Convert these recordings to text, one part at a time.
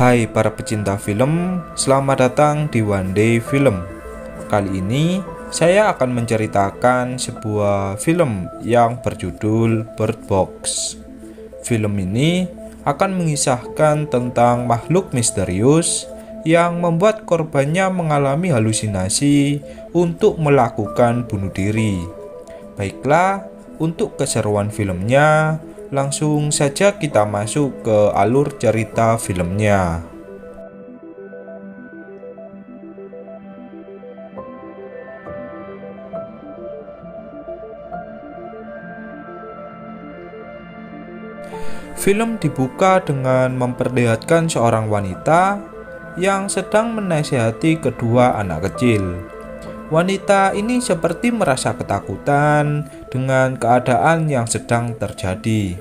Hai para pecinta film, selamat datang di One Day Film. Kali ini saya akan menceritakan sebuah film yang berjudul Bird Box. Film ini akan mengisahkan tentang makhluk misterius yang membuat korbannya mengalami halusinasi untuk melakukan bunuh diri. Baiklah, untuk keseruan filmnya, langsung saja kita masuk ke alur cerita filmnya. Film dibuka dengan memperlihatkan seorang wanita yang sedang menasihati kedua anak kecil. Wanita ini seperti merasa ketakutan dengan keadaan yang sedang terjadi.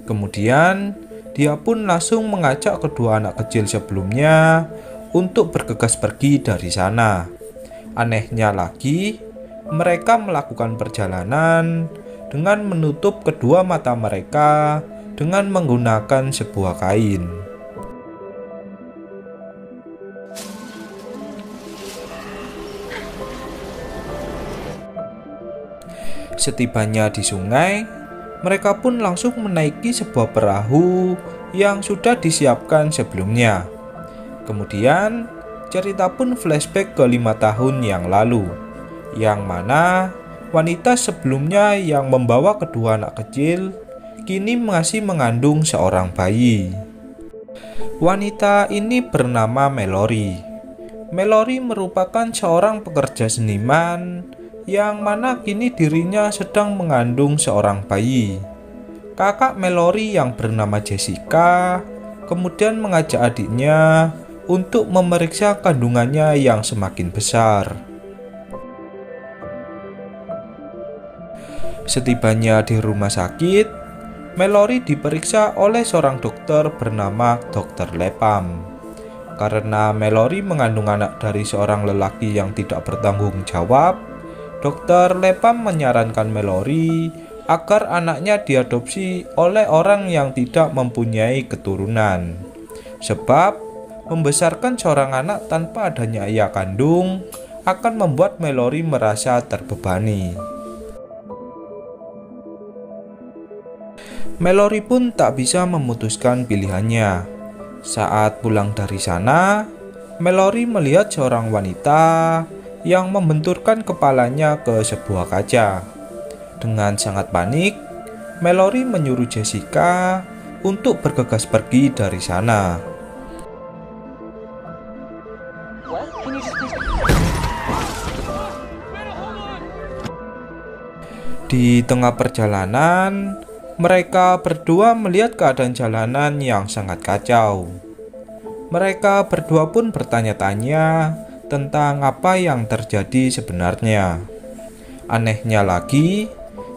Kemudian, dia pun langsung mengajak kedua anak kecil sebelumnya untuk bergegas pergi dari sana. Anehnya lagi, mereka melakukan perjalanan dengan menutup kedua mata mereka dengan menggunakan sebuah kain. Setibanya di sungai, mereka pun langsung menaiki sebuah perahu yang sudah disiapkan sebelumnya. Kemudian, cerita pun flashback ke 5 tahun yang lalu, yang mana wanita sebelumnya yang membawa kedua anak kecil kini masih mengandung seorang bayi. Wanita ini bernama Mallory. Mallory merupakan seorang pekerja seniman yang mana kini dirinya sedang mengandung seorang bayi. Kakak Mallory yang bernama Jessica kemudian mengajak adiknya untuk memeriksa kandungannya yang semakin besar. Setibanya di rumah sakit, Mallory diperiksa oleh seorang dokter bernama Dr. Lepam. Karena Mallory mengandung anak dari seorang lelaki yang tidak bertanggung jawab, Dr. Lepam menyarankan Mallory agar anaknya diadopsi oleh orang yang tidak mempunyai keturunan. Sebab, membesarkan seorang anak tanpa adanya ayah kandung akan membuat Mallory merasa terbebani. Mallory pun tak bisa memutuskan pilihannya. Saat pulang dari sana, Mallory melihat seorang wanita yang membenturkan kepalanya ke sebuah kaca. Dengan sangat panik, Mallory menyuruh Jessica untuk bergegas pergi dari sana. Di tengah perjalanan, mereka berdua melihat keadaan jalanan yang sangat kacau. Mereka berdua pun bertanya-tanya tentang apa yang terjadi sebenarnya. Anehnya lagi,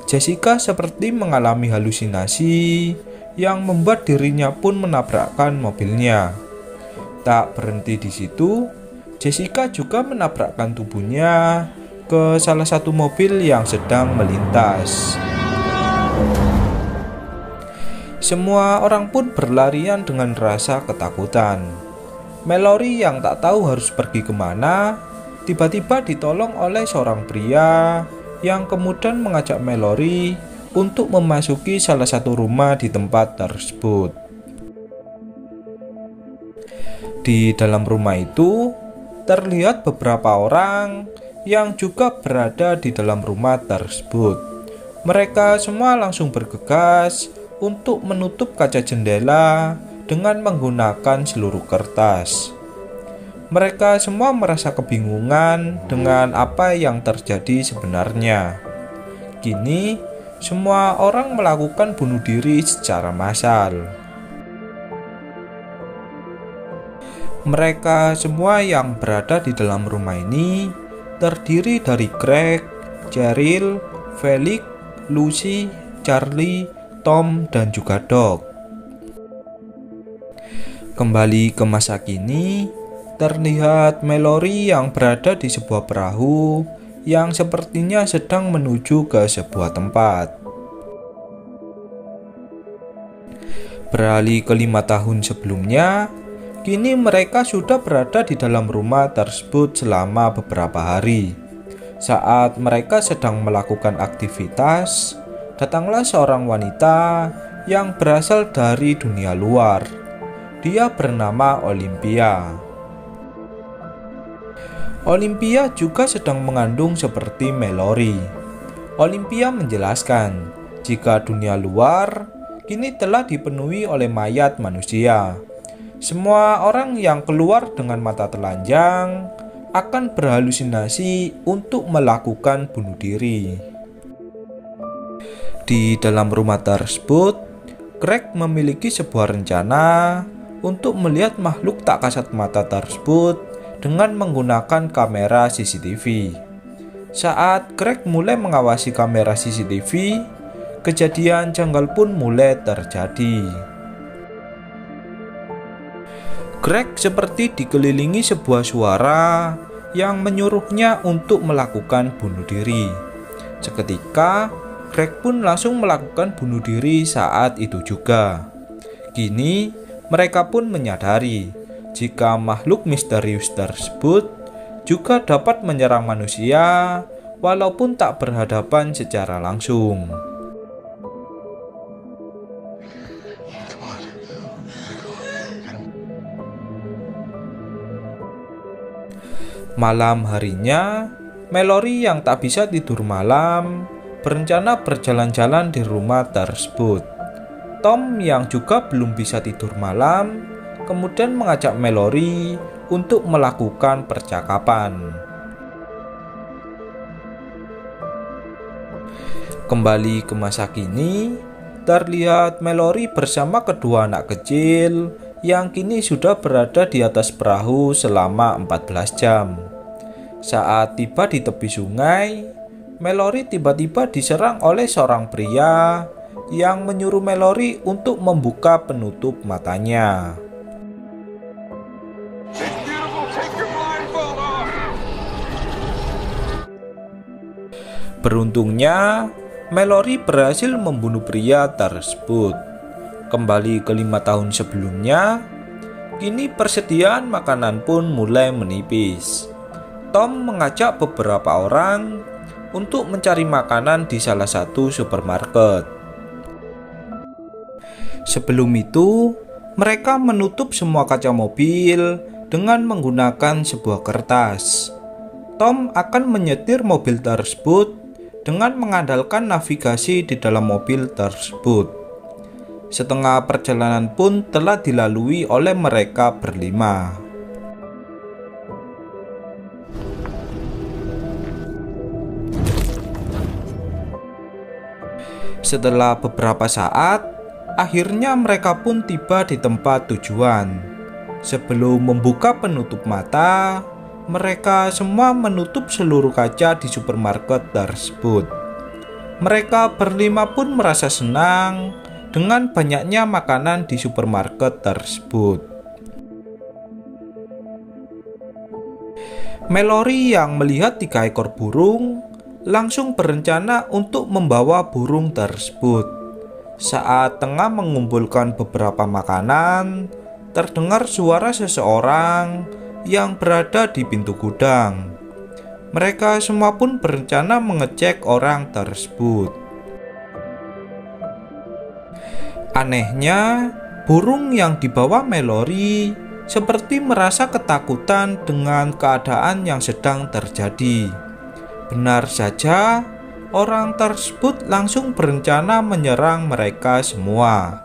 Jessica seperti mengalami halusinasi yang membuat dirinya pun menabrakkan mobilnya. Tak berhenti di situ, Jessica juga menabrakkan tubuhnya ke salah satu mobil yang sedang melintas. Semua orang pun berlarian dengan rasa ketakutan. Mallory yang tak tahu harus pergi kemana, tiba-tiba ditolong oleh seorang pria yang kemudian mengajak Mallory untuk memasuki salah satu rumah di tempat tersebut. Di dalam rumah itu, terlihat beberapa orang yang juga berada di dalam rumah tersebut. Mereka semua langsung bergegas untuk menutup kaca jendela dengan menggunakan seluruh kertas. Mereka semua merasa kebingungan dengan apa yang terjadi sebenarnya. Kini, semua orang melakukan bunuh diri secara massal. Mereka semua yang berada di dalam rumah ini terdiri dari Greg, Cheryl, Felix, Lucy, Charlie, Tom, dan juga Doc. Kembali ke masa kini, terlihat Mallory yang berada di sebuah perahu yang sepertinya sedang menuju ke sebuah tempat. Beralih ke 5 tahun sebelumnya, kini mereka sudah berada di dalam rumah tersebut selama beberapa hari. Saat mereka sedang melakukan aktivitas, datanglah seorang wanita yang berasal dari dunia luar. Dia bernama Olympia. Olympia juga sedang mengandung seperti Mallory. Olympia menjelaskan jika dunia luar kini telah dipenuhi oleh mayat manusia. Semua orang yang keluar dengan mata telanjang akan berhalusinasi untuk melakukan bunuh diri. Di dalam rumah tersebut, Greg memiliki sebuah rencana untuk melihat makhluk tak kasat mata tersebut dengan menggunakan kamera CCTV. Saat Greg mulai mengawasi kamera CCTV, kejadian janggal pun mulai terjadi. Greg seperti dikelilingi sebuah suara yang menyuruhnya untuk melakukan bunuh diri. Seketika, Greg pun langsung melakukan bunuh diri saat itu juga. Kini, mereka pun menyadari jika makhluk misterius tersebut juga dapat menyerang manusia walaupun tak berhadapan secara langsung. Malam harinya, Mallory yang tak bisa tidur malam berencana berjalan-jalan di rumah tersebut. Tom yang juga belum bisa tidur malam kemudian mengajak Mallory untuk melakukan percakapan. Kembali ke masa kini, terlihat Mallory bersama kedua anak kecil yang kini sudah berada di atas perahu selama 14 jam. Saat tiba di tepi sungai, Mallory tiba-tiba diserang oleh seorang pria yang menyuruh Mallory untuk membuka penutup matanya. Beruntungnya, Mallory berhasil membunuh pria tersebut. Kembali ke 5 tahun sebelumnya, kini persediaan makanan pun mulai menipis. Tom mengajak beberapa orang untuk mencari makanan di salah satu supermarket. Sebelum itu, mereka menutup semua kaca mobil dengan menggunakan sebuah kertas. Tom akan menyetir mobil tersebut dengan mengandalkan navigasi di dalam mobil tersebut. Setengah perjalanan pun telah dilalui oleh mereka berlima. Setelah beberapa saat, akhirnya mereka pun tiba di tempat tujuan. Sebelum membuka penutup mata, mereka semua menutup seluruh kaca di supermarket tersebut. Mereka berlima pun merasa senang dengan banyaknya makanan di supermarket tersebut. Mallory yang melihat 3 ekor burung langsung berencana untuk membawa burung tersebut. Saat tengah mengumpulkan beberapa makanan, terdengar suara seseorang yang berada di pintu gudang. Mereka semua pun berencana mengecek orang tersebut. Anehnya, burung yang dibawa Mallory seperti merasa ketakutan dengan keadaan yang sedang terjadi. Benar saja, orang tersebut langsung berencana menyerang mereka semua.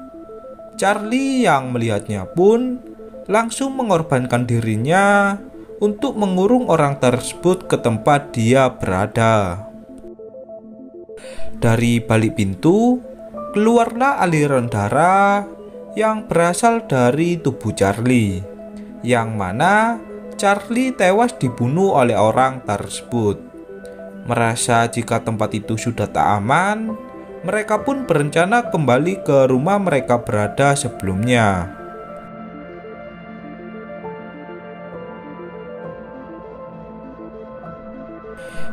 Charlie yang melihatnya pun langsung mengorbankan dirinya untuk mengurung orang tersebut ke tempat dia berada. Dari balik pintu, keluarlah aliran darah yang berasal dari tubuh Charlie. yang mana Charlie tewas dibunuh oleh orang tersebut. Merasa jika tempat itu sudah tak aman, mereka pun berencana kembali ke rumah mereka berada sebelumnya.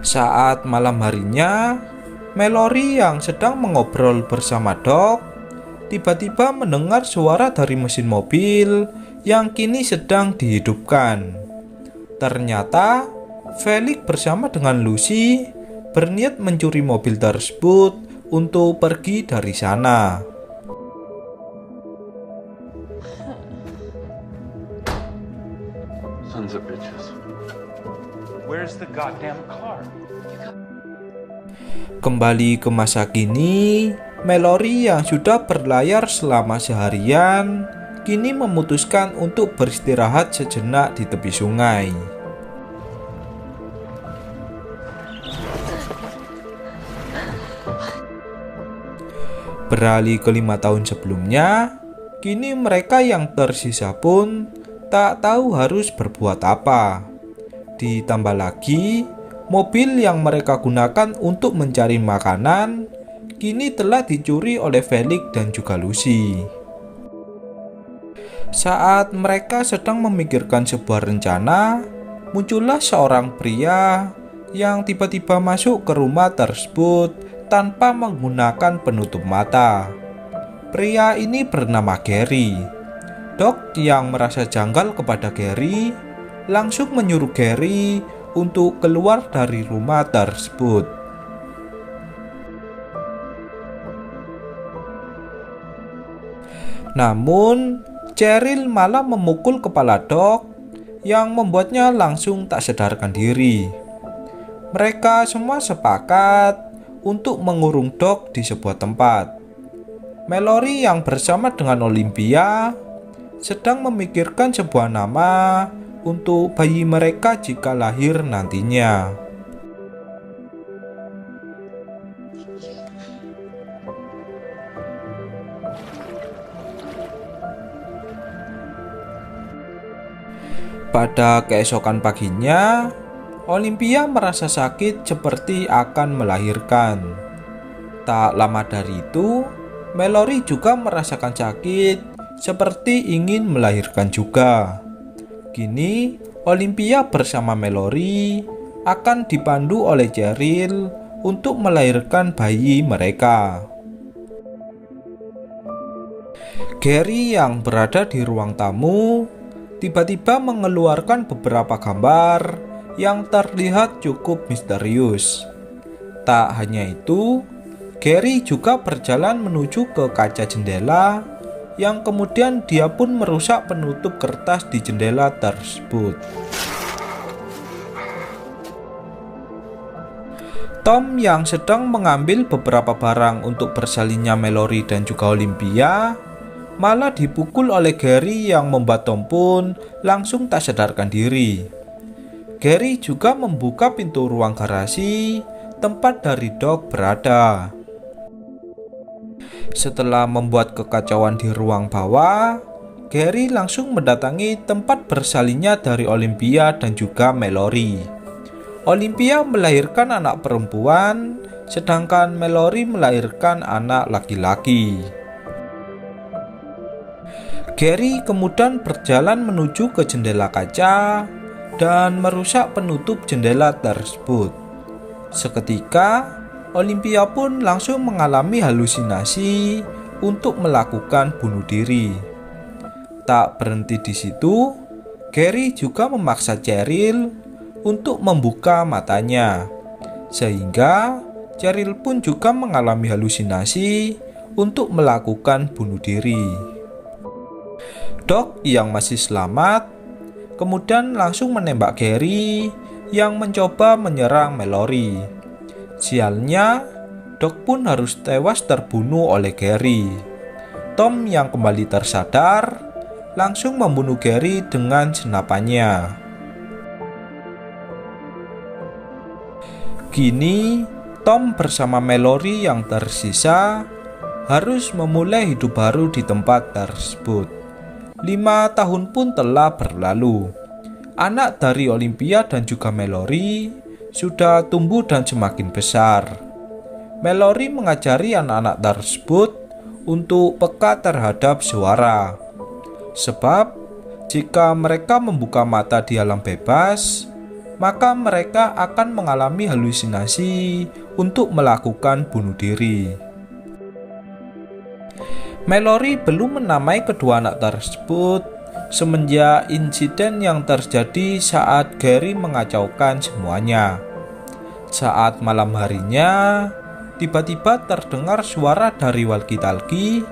Saat malam harinya, Mallory yang sedang mengobrol bersama Doc tiba-tiba mendengar suara dari mesin mobil yang kini sedang dihidupkan. Ternyata Felix bersama dengan Lucy berniat mencuri mobil tersebut untuk pergi dari sana. Sons of bitches. Where's the goddamn car? Kembali ke masa kini, Mallory yang sudah berlayar selama seharian kini memutuskan untuk beristirahat sejenak di tepi sungai. Beralih ke 5 tahun sebelumnya, kini mereka yang tersisa pun tak tahu harus berbuat apa. Ditambah lagi, mobil yang mereka gunakan untuk mencari makanan kini telah dicuri oleh Felix dan juga Lucy. Saat mereka sedang memikirkan sebuah rencana, muncullah seorang pria yang tiba-tiba masuk ke rumah tersebut tanpa menggunakan penutup mata. Pria ini bernama Gary. Doc yang merasa janggal kepada Gary langsung menyuruh Gary untuk keluar dari rumah tersebut. Namun, Cheryl malah memukul kepala Doc yang membuatnya langsung tak sadarkan diri. Mereka semua sepakat untuk mengurung Doc di sebuah tempat. Mallory yang bersama dengan Olympia sedang memikirkan sebuah nama untuk bayi mereka jika lahir nantinya. Pada keesokan paginya, Olympia merasa sakit seperti akan melahirkan. Tak lama dari itu, Mallory juga merasakan sakit seperti ingin melahirkan juga. Kini, Olympia bersama Mallory akan dipandu oleh Cheryl untuk melahirkan bayi mereka. Gary yang berada di ruang tamu tiba-tiba mengeluarkan beberapa gambar yang terlihat cukup misterius. Tak hanya itu, Gary juga berjalan menuju ke kaca jendela yang kemudian dia pun merusak penutup kertas di jendela tersebut. Tom yang sedang mengambil beberapa barang untuk bersalinnya Mallory dan juga Olympia malah dipukul oleh Gary yang membuat Tom pun langsung tak sadarkan diri. Gary juga membuka pintu ruang garasi tempat dari Doc berada. Setelah membuat kekacauan di ruang bawah, Gary langsung mendatangi tempat bersalinnya dari Olympia dan juga Mallory. Olympia melahirkan anak perempuan, sedangkan Mallory melahirkan anak laki-laki. Gary kemudian berjalan menuju ke jendela kaca dan merusak penutup jendela tersebut. Seketika, Olympia pun langsung mengalami halusinasi untuk melakukan bunuh diri. Tak berhenti di situ, Gary juga memaksa Cheryl untuk membuka matanya, sehingga Cheryl pun juga mengalami halusinasi untuk melakukan bunuh diri. Doc yang masih selamat kemudian langsung menembak Gary yang mencoba menyerang Mallory. Sialnya, Doc pun harus tewas terbunuh oleh Gary. Tom yang kembali tersadar langsung membunuh Gary dengan senapannya. Kini, Tom bersama Mallory yang tersisa harus memulai hidup baru di tempat tersebut. 5 tahun pun telah berlalu. Anak dari Olympia dan juga Mallory sudah tumbuh dan semakin besar. Mallory mengajari anak-anak tersebut untuk peka terhadap suara. Sebab jika mereka membuka mata di alam bebas, maka mereka akan mengalami halusinasi untuk melakukan bunuh diri. Mallory belum menamai kedua anak tersebut semenjak insiden yang terjadi saat Gary mengacaukan semuanya. Saat malam harinya, tiba-tiba terdengar suara dari walkie-talkie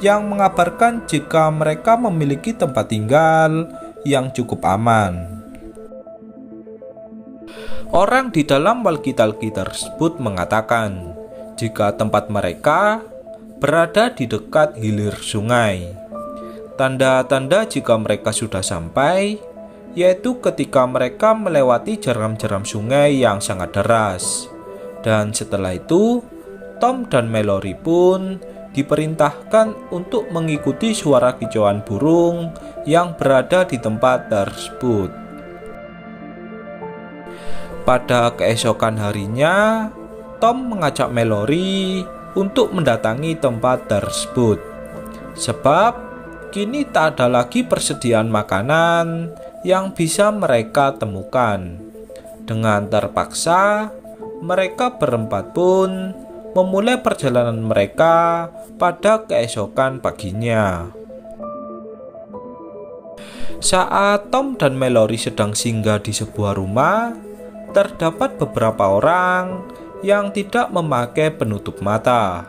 yang mengabarkan jika mereka memiliki tempat tinggal yang cukup aman. Orang di dalam walkie-talkie tersebut mengatakan jika tempat mereka berada di dekat hilir sungai. Tanda-tanda jika mereka sudah sampai yaitu ketika mereka melewati jeram-jeram sungai yang sangat deras. Dan setelah itu, Tom dan Mallory pun diperintahkan untuk mengikuti suara kicauan burung yang berada di tempat tersebut. Pada keesokan harinya, Tom mengajak Mallory untuk mendatangi tempat tersebut. Sebab kini tak ada lagi persediaan makanan yang bisa mereka temukan. Dengan terpaksa, mereka berempat pun memulai perjalanan mereka pada keesokan paginya. Saat Tom dan Mallory sedang singgah di sebuah rumah, terdapat beberapa orang yang tidak memakai penutup mata.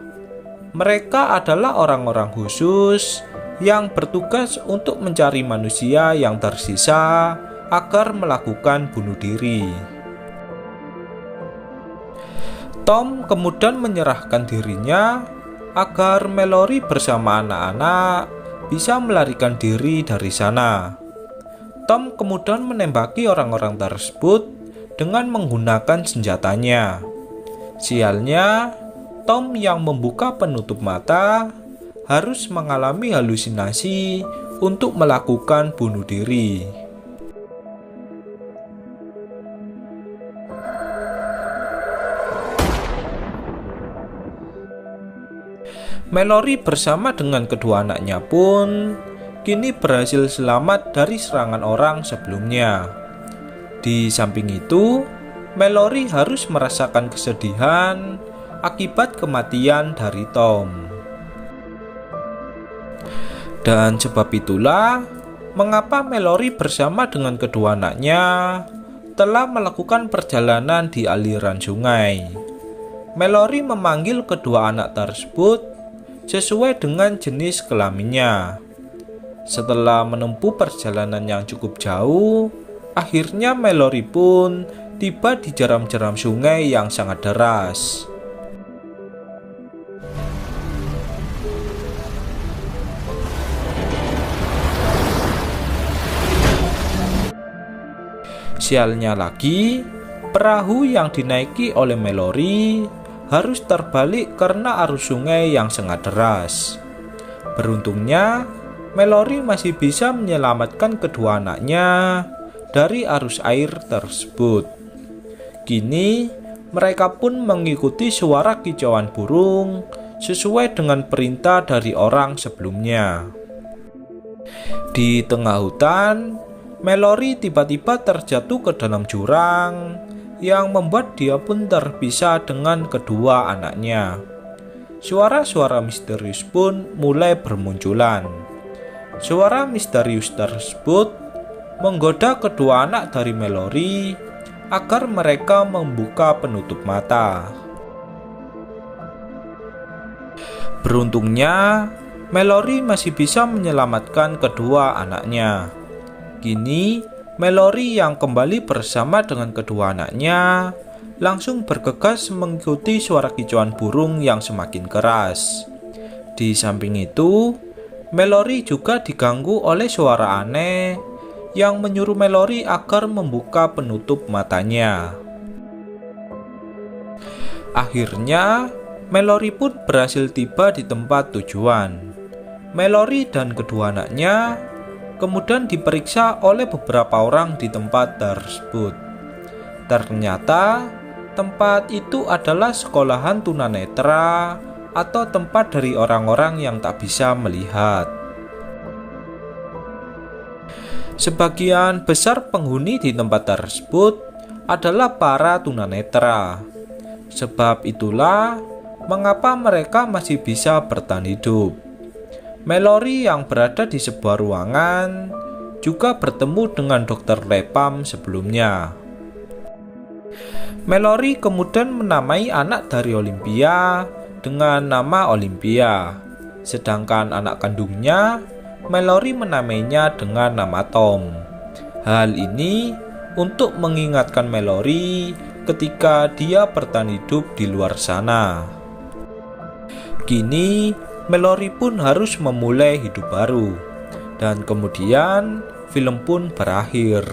Mereka adalah orang-orang khusus yang bertugas untuk mencari manusia yang tersisa agar melakukan bunuh diri. Tom kemudian menyerahkan dirinya agar Mallory bersama anak-anak bisa melarikan diri dari sana. Tom kemudian menembaki orang-orang tersebut dengan menggunakan senjatanya. Sialnya, Tom yang membuka penutup mata harus mengalami halusinasi untuk melakukan bunuh diri. Mallory bersama dengan kedua anaknya pun kini berhasil selamat dari serangan orang sebelumnya. Di samping itu, Mallory harus merasakan kesedihan akibat kematian dari Tom. Dan sebab itulah mengapa Mallory bersama dengan kedua anaknya telah melakukan perjalanan di aliran sungai. Mallory memanggil kedua anak tersebut sesuai dengan jenis kelaminnya. Setelah menempuh perjalanan yang cukup jauh, akhirnya Mallory pun tiba di jeram-jeram sungai yang sangat deras. Sialnya lagi, perahu yang dinaiki oleh Mallory harus terbalik karena arus sungai yang sangat deras. Beruntungnya, Mallory masih bisa menyelamatkan kedua anaknya dari arus air tersebut. Kini, mereka pun mengikuti suara kicauan burung sesuai dengan perintah dari orang sebelumnya. Di tengah hutan, Mallory tiba-tiba terjatuh ke dalam jurang yang membuat dia pun terpisah dengan kedua anaknya. Suara-suara misterius pun mulai bermunculan. Suara misterius tersebut menggoda kedua anak dari Mallory agar mereka membuka penutup mata. Beruntungnya, Mallory masih bisa menyelamatkan kedua anaknya. Kini, Mallory yang kembali bersama dengan kedua anaknya langsung bergegas mengikuti suara kicauan burung yang semakin keras. Di samping itu, Mallory juga diganggu oleh suara aneh yang menyuruh Mallory agar membuka penutup matanya. Akhirnya, Mallory pun berhasil tiba di tempat tujuan. Mallory dan kedua anaknya kemudian diperiksa oleh beberapa orang di tempat tersebut. Ternyata tempat itu adalah sekolahan tunanetra atau tempat dari orang-orang yang tak bisa melihat. Sebagian besar penghuni di tempat tersebut adalah para tunanetra. Sebab itulah mengapa mereka masih bisa bertahan hidup. Mallory yang berada di sebuah ruangan juga bertemu dengan Dr. Lapham sebelumnya. Mallory kemudian menamai anak dari Olympia dengan nama Olympia, sedangkan anak kandungnya Mallory menamainya dengan nama Tom. Hal ini untuk mengingatkan Mallory ketika dia bertahan hidup di luar sana. Kini Mallory pun harus memulai hidup baru, dan kemudian film pun berakhir.